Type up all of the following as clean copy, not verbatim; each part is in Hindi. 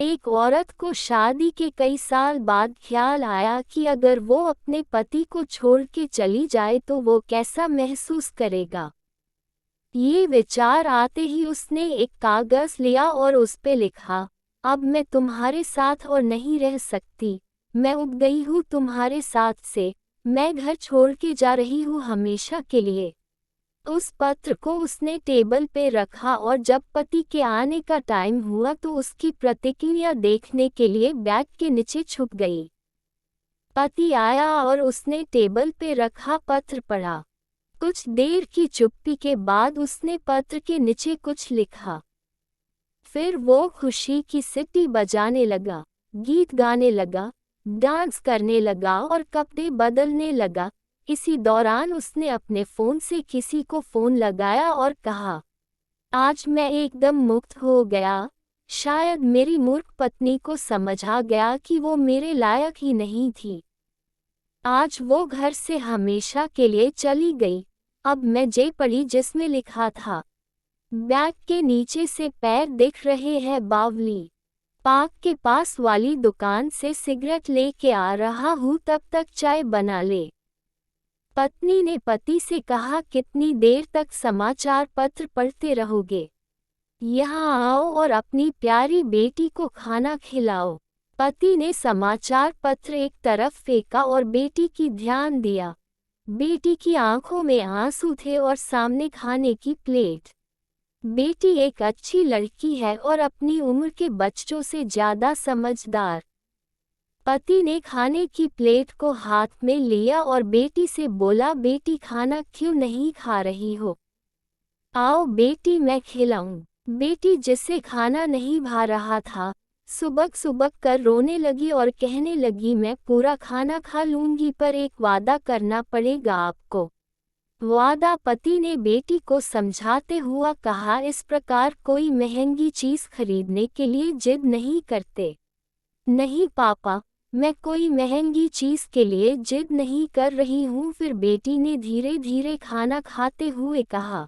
एक औरत को शादी के कई साल बाद ख्याल आया कि अगर वो अपने पति को छोड़ के चली जाए तो वो कैसा महसूस करेगा। ये विचार आते ही उसने एक कागज लिया और उस पे लिखा, अब मैं तुम्हारे साथ और नहीं रह सकती, मैं उब गई हूँ तुम्हारे साथ से, मैं घर छोड़ के जा रही हूँ हमेशा के लिए। उस पत्र को उसने टेबल पे रखा और जब पति के आने का टाइम हुआ तो उसकी प्रतिक्रिया देखने के लिए बैग के नीचे छुप गई। पति आया और उसने टेबल पे रखा पत्र पढ़ा। कुछ देर की चुप्पी के बाद उसने पत्र के नीचे कुछ लिखा। फिर वो खुशी की सीटी बजाने लगा, गीत गाने लगा, डांस करने लगा और कपड़े बदलने लगा। इसी दौरान उसने अपने फ़ोन से किसी को फ़ोन लगाया और कहा, आज मैं एकदम मुक्त हो गया। शायद मेरी मूर्ख पत्नी को समझ आ गया कि वो मेरे लायक ही नहीं थी। आज वो घर से हमेशा के लिए चली गई। अब मैं जे पढ़ी जिसमें लिखा था, बैग के नीचे से पैर दिख रहे हैं बावली, पार्क के पास वाली दुकान से सिगरेट लेके आ रहा हूँ, तब तक चाय बना ले। पत्नी ने पति से कहा, कितनी देर तक समाचार पत्र पढ़ते रहोगे? यहाँ आओ और अपनी प्यारी बेटी को खाना खिलाओ। पति ने समाचार पत्र एक तरफ फेंका और बेटी की ध्यान दिया। बेटी की आंखों में आंसू थे और सामने खाने की प्लेट। बेटी एक अच्छी लड़की है और अपनी उम्र के बच्चों से ज्यादा समझदार। पति ने खाने की प्लेट को हाथ में लिया और बेटी से बोला, बेटी खाना क्यों नहीं खा रही हो? आओ बेटी मैं खिलाऊं। बेटी जिसे खाना नहीं भा रहा था, सुबक सुबक कर रोने लगी और कहने लगी, मैं पूरा खाना खा लूंगी पर एक वादा करना पड़ेगा आपको। वादा? पति ने बेटी को समझाते हुआ कहा, इस प्रकार कोई महंगी चीज खरीदने के लिए जिद नहीं करते। नहीं पापा, मैं कोई महंगी चीज के लिए जिद नहीं कर रही हूँ। फिर बेटी ने धीरे धीरे खाना खाते हुए कहा,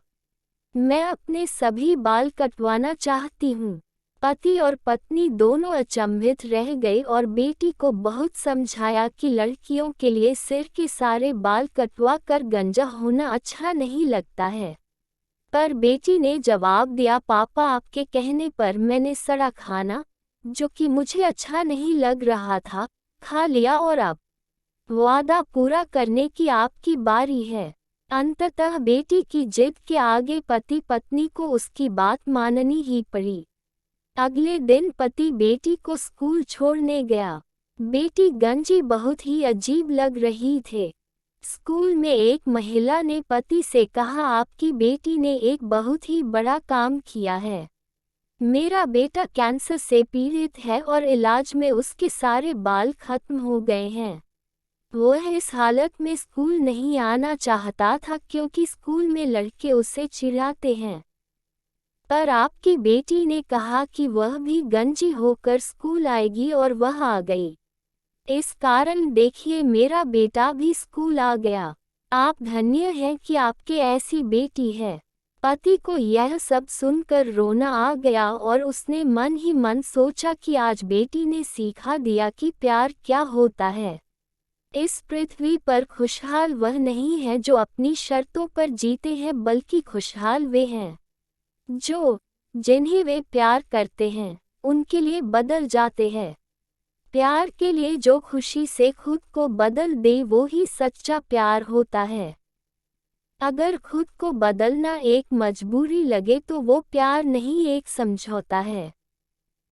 मैं अपने सभी बाल कटवाना चाहती हूँ। पति और पत्नी दोनों अचंभित रह गए और बेटी को बहुत समझाया कि लड़कियों के लिए सिर के सारे बाल कटवा कर गंजा होना अच्छा नहीं लगता है। पर बेटी ने जवाब दिया, पापा आपके कहने पर मैंने सड़ा खाना, जो कि मुझे अच्छा नहीं लग रहा था, खा लिया और अब वादा पूरा करने की आपकी बारी है। अंततः बेटी की जिद के आगे पति पत्नी को उसकी बात माननी ही पड़ी। अगले दिन पति बेटी को स्कूल छोड़ने गया। बेटी गंजी बहुत ही अजीब लग रही थे। स्कूल में एक महिला ने पति से कहा, आपकी बेटी ने एक बहुत ही बड़ा काम किया है। मेरा बेटा कैंसर से पीड़ित है और इलाज में उसके सारे बाल खत्म हो गए हैं। वह इस हालत में स्कूल नहीं आना चाहता था क्योंकि स्कूल में लड़के उसे चिढ़ाते हैं। पर आपकी बेटी ने कहा कि वह भी गंजी होकर स्कूल आएगी और वह आ गई। इस कारण देखिए मेरा बेटा भी स्कूल आ गया। आप धन्य हैं कि आपके ऐसी बेटी है। पति को यह सब सुनकर रोना आ गया और उसने मन ही मन सोचा कि आज बेटी ने सिखा दिया कि प्यार क्या होता है। इस पृथ्वी पर खुशहाल वह नहीं है जो अपनी शर्तों पर जीते हैं, बल्कि खुशहाल वे हैं जिन्हें वे प्यार करते हैं, उनके लिए बदल जाते हैं। प्यार के लिए जो खुशी से खुद को बदल दे वो ही सच्चा प्यार होता है। अगर खुद को बदलना एक मजबूरी लगे तो वो प्यार नहीं, एक समझौता है।